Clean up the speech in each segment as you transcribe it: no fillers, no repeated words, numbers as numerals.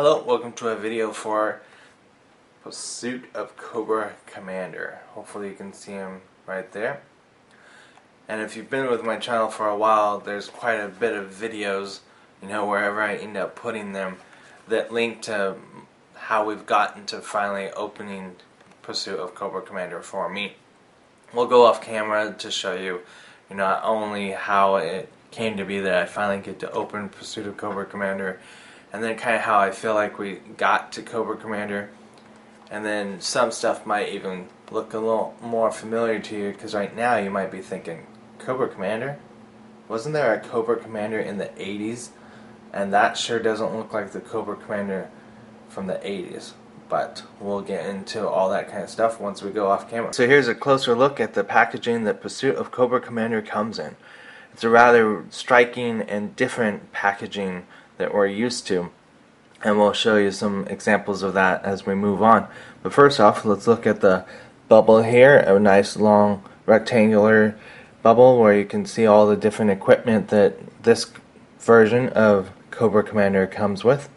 Hello, welcome to a video for Pursuit of Cobra Commander. Hopefully you can see him right there. And if you've been with my channel for a while, there's quite a bit of videos, wherever I end up putting them, that link to how we've gotten to finally opening Pursuit of Cobra Commander for me. We'll go off camera to show you, not only how it came to be that I finally get to open Pursuit of Cobra Commander, and then kind of how I feel like we got to Cobra Commander, and then some stuff might even look a little more familiar to you, because right now you might be thinking, Cobra Commander? Wasn't there a Cobra Commander in the 80s? And that sure doesn't look like the Cobra Commander from the 80s. But we'll get into all that kind of stuff once we go off camera. So here's a closer look at the packaging that Pursuit of Cobra Commander comes in. It's a rather striking and different packaging that we're used to, and we'll show you some examples of that as we move on. But first off, let's look at the bubble here, a nice long rectangular bubble where you can see all the different equipment that this version of Cobra Commander comes with.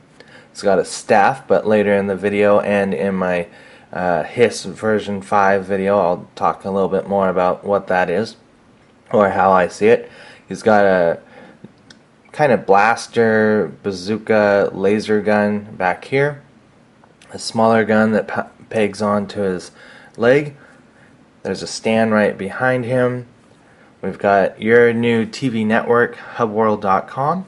It's got a staff, but later in the video and in my HIS version 5 video I'll talk a little bit more about what that is, or how I see it. He's got a kind of blaster, bazooka, laser gun back here. A smaller gun that pegs onto his leg. There's a stand right behind him. We've got your new TV network, hubworld.com.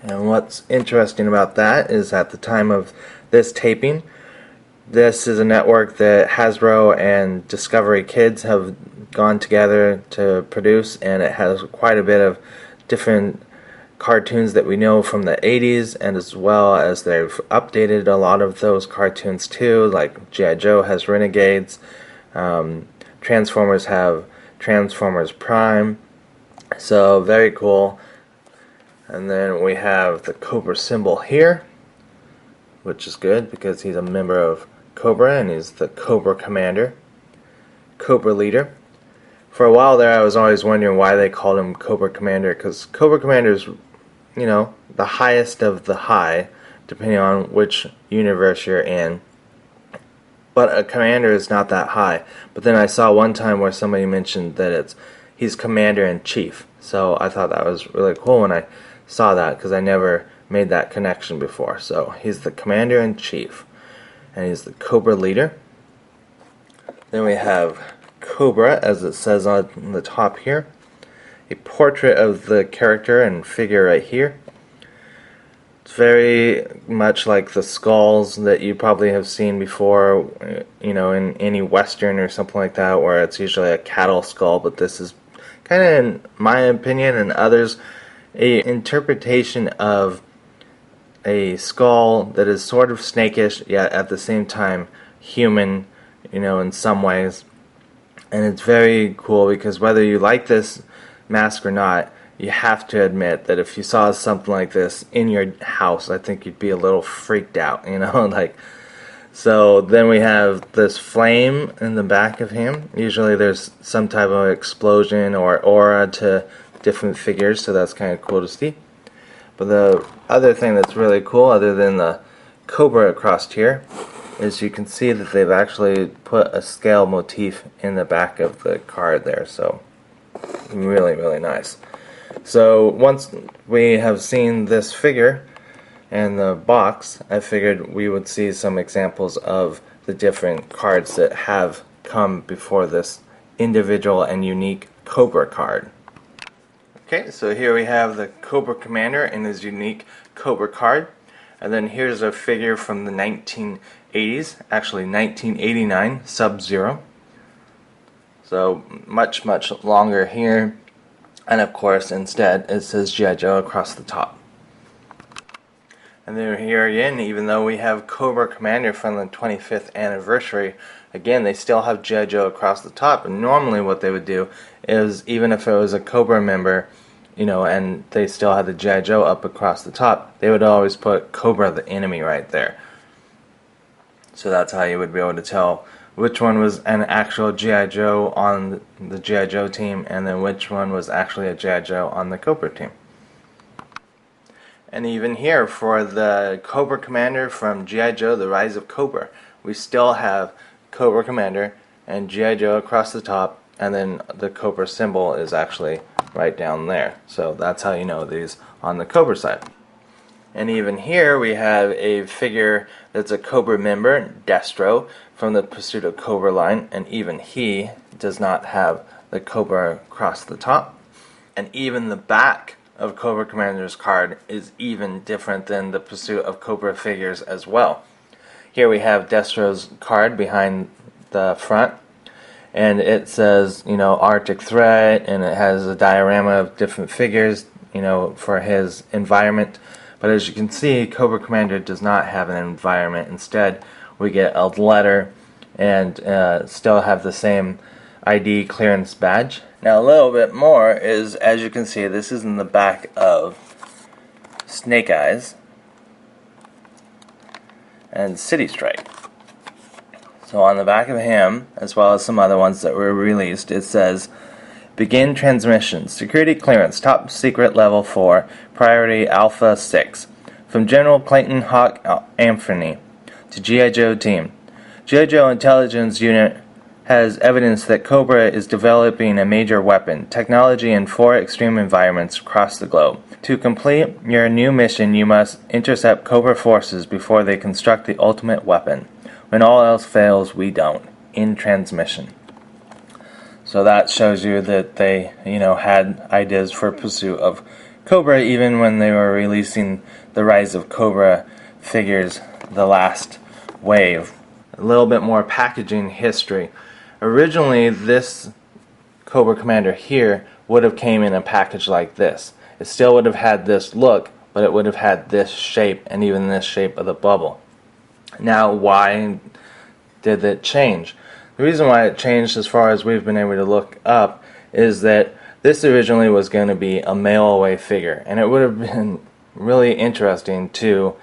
And what's interesting about that is at the time of this taping, this is a network that Hasbro and Discovery Kids have gone together to produce, and it has quite a bit of different cartoons that we know from the 80s, and as well as they've updated a lot of those cartoons too, like G.I. Joe has Renegades, Transformers have Transformers Prime, so very cool. And then we have the Cobra symbol here, which is good because he's a member of Cobra and he's the Cobra Commander, Cobra leader. For a while there I was always wondering why they called him Cobra Commander, because Cobra Commander is, the highest of the high, depending on which universe you're in. But a commander is not that high. But then I saw one time where somebody mentioned that he's Commander-in-Chief. So I thought that was really cool when I saw that, because I never made that connection before. So he's the Commander-in-Chief, and he's the Cobra leader. Then we have Cobra, as it says on the top here. A portrait of the character and figure right here. It's very much like the skulls that you probably have seen before, in any western or something like that, where it's usually a cattle skull, but this is kind of, in my opinion and others, a interpretation of a skull that is sort of snakish, yet at the same time human, in some ways. And it's very cool because whether you like this mask or not, you have to admit that if you saw something like this in your house, I think you'd be a little freaked out, So then we have this flame in the back of him. Usually there's some type of explosion or aura to different figures, so that's kind of cool to see. But the other thing that's really cool, other than the Cobra across here, is you can see that they've actually put a scale motif in the back of the card there, so really, really nice. So once we have seen this figure and the box, I figured we would see some examples of the different cards that have come before this individual and unique Cobra card. Okay, so here we have the Cobra Commander in his unique Cobra card. And then here's a figure from the 1980s, actually 1989, Sub-Zero. So much, much longer here. And of course, instead, it says G.I. Joe across the top. And then here again, even though we have Cobra Commander from the 25th anniversary, again, they still have G.I. Joe across the top. And normally what they would do is, even if it was a Cobra member, and they still had the G.I. Joe up across the top, they would always put Cobra the enemy right there. So that's how you would be able to tell which one was an actual G.I. Joe on the G.I. Joe team, and then which one was actually a G.I. Joe on the Cobra team. And even here for the Cobra Commander from G.I. Joe, The Rise of Cobra, we still have Cobra Commander and G.I. Joe across the top, and then the Cobra symbol is actually right down there. So that's how you know these on the Cobra side. And even here we have a figure that's a Cobra member, Destro, from the Pursuit of Cobra line, and even he does not have the Cobra across the top. And even the back of Cobra Commander's card is even different than the Pursuit of Cobra figures as well. Here we have Destro's card behind the front, and it says, Arctic Threat, and it has a diorama of different figures, for his environment. But as you can see, Cobra Commander does not have an environment. Instead, we get a letter and still have the same ID clearance badge. Now a little bit more is, as you can see, this is in the back of Snake Eyes and City Strike. So on the back of him, as well as some other ones that were released, it says, Begin transmission. Security clearance. Top secret level 4. Priority Alpha 6. From General Clayton Hawk Anthony to G.I. Joe team. G.I. Joe Intelligence Unit has evidence that Cobra is developing a major weapon technology in 4 extreme environments across the globe. To complete your new mission, you must intercept Cobra forces before they construct the ultimate weapon. When all else fails, we don't. In transmission. So that shows you that they, had ideas for pursuit of Cobra even when they were releasing the Rise of Cobra figures, the last wave. A little bit more packaging history. Originally, this Cobra Commander here would have came in a package like this. It still would have had this look, but it would have had this shape and even this shape of the bubble. Now, why did it change? The reason why it changed, as far as we've been able to look up, is that this originally was going to be a mail-away figure, and it would have been really interesting to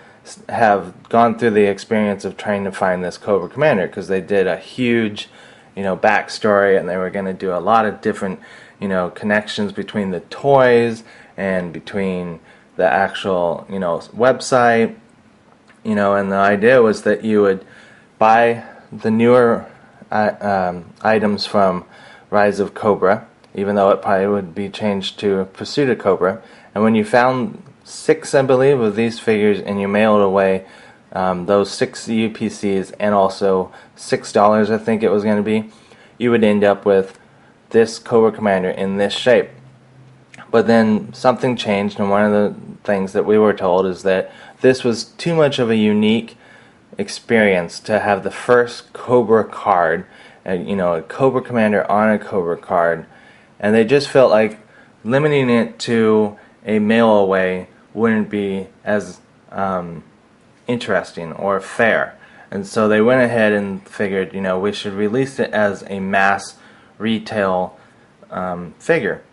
have gone through the experience of trying to find this Cobra Commander, because they did a huge backstory, and they were going to do a lot of different connections between the toys and between the actual website, and the idea was that you would buy the newer items from Rise of Cobra, even though it probably would be changed to Pursuit of Cobra, and when you found 6, I believe, of these figures and you mailed away those 6 UPCs and also $6, I think it was going to be, you would end up with this Cobra Commander in this shape. But then something changed, and one of the things that we were told is that this was too much of a unique experience to have the first Cobra card, a Cobra Commander on a Cobra card, and they just felt like limiting it to a mail away wouldn't be as interesting or fair. And so they went ahead and figured, we should release it as a mass retail figure,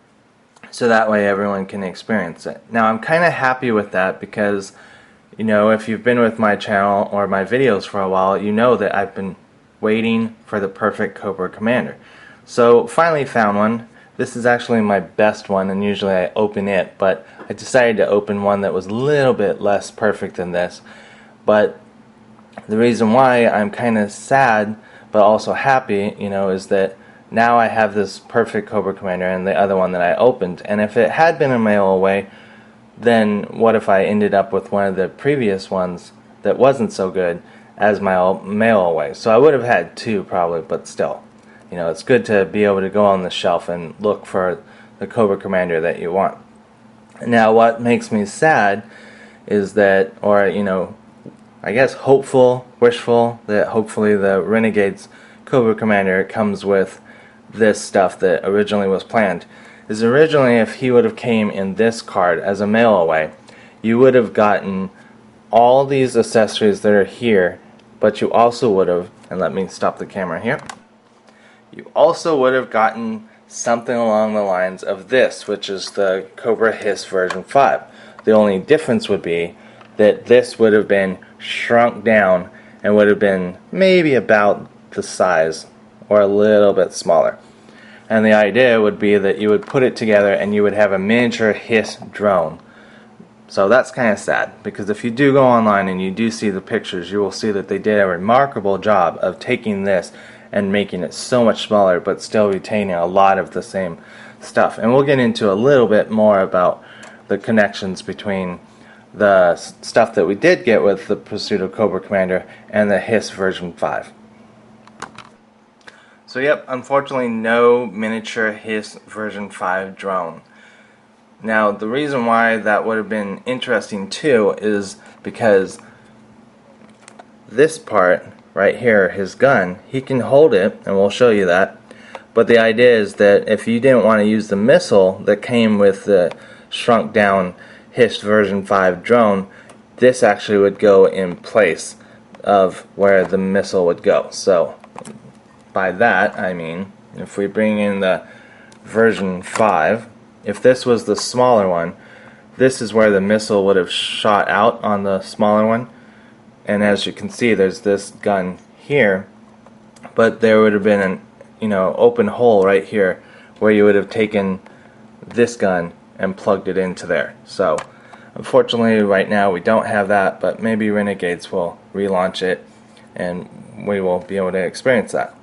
so that way everyone can experience it. Now I'm kind of happy with that because, if you've been with my channel or my videos for a while, you know that I've been waiting for the perfect Cobra Commander. So finally found one. This is actually my best one, and usually I open it, but I decided to open one that was a little bit less perfect than this. But the reason why I'm kind of sad but also happy, is that now I have this perfect Cobra Commander and the other one that I opened. And if it had been a mail away, then what if I ended up with one of the previous ones that wasn't so good as my mail away? So I would have had 2 probably, but still. It's good to be able to go on the shelf and look for the Cobra Commander that you want. Now what makes me sad is that, or I guess hopeful, wishful, that hopefully the Renegade's Cobra Commander comes with this stuff that originally was planned. Is originally, if he would have came in this card as a mail away, you would have gotten all these accessories that are here, but you also would have, and let me stop the camera here, you also would have gotten something along the lines of this, which is the Cobra Hiss version 5. The only difference would be that this would have been shrunk down and would have been maybe about the size or a little bit smaller. And the idea would be that you would put it together and you would have a miniature Hiss drone. So that's kind of sad, because if you do go online and you do see the pictures, you will see that they did a remarkable job of taking this and making it so much smaller but still retaining a lot of the same stuff. And we'll get into a little bit more about the connections between the stuff that we did get with the Pursuit of Cobra Commander and the Hiss version 5. So yep, unfortunately no miniature Hiss version 5 drone. Now the reason why that would have been interesting too is because this part right here, his gun, he can hold it, and we'll show you that. But the idea is that if you didn't want to use the missile that came with the shrunk down Hiss version 5 drone, this actually would go in place of where the missile would go. So by that I mean, if we bring in the version 5, if this was the smaller one, this is where the missile would have shot out on the smaller one. And as you can see, there's this gun here, but there would have been an open hole right here where you would have taken this gun and plugged it into there. So unfortunately right now we don't have that, but maybe Renegades will relaunch it and we will be able to experience that.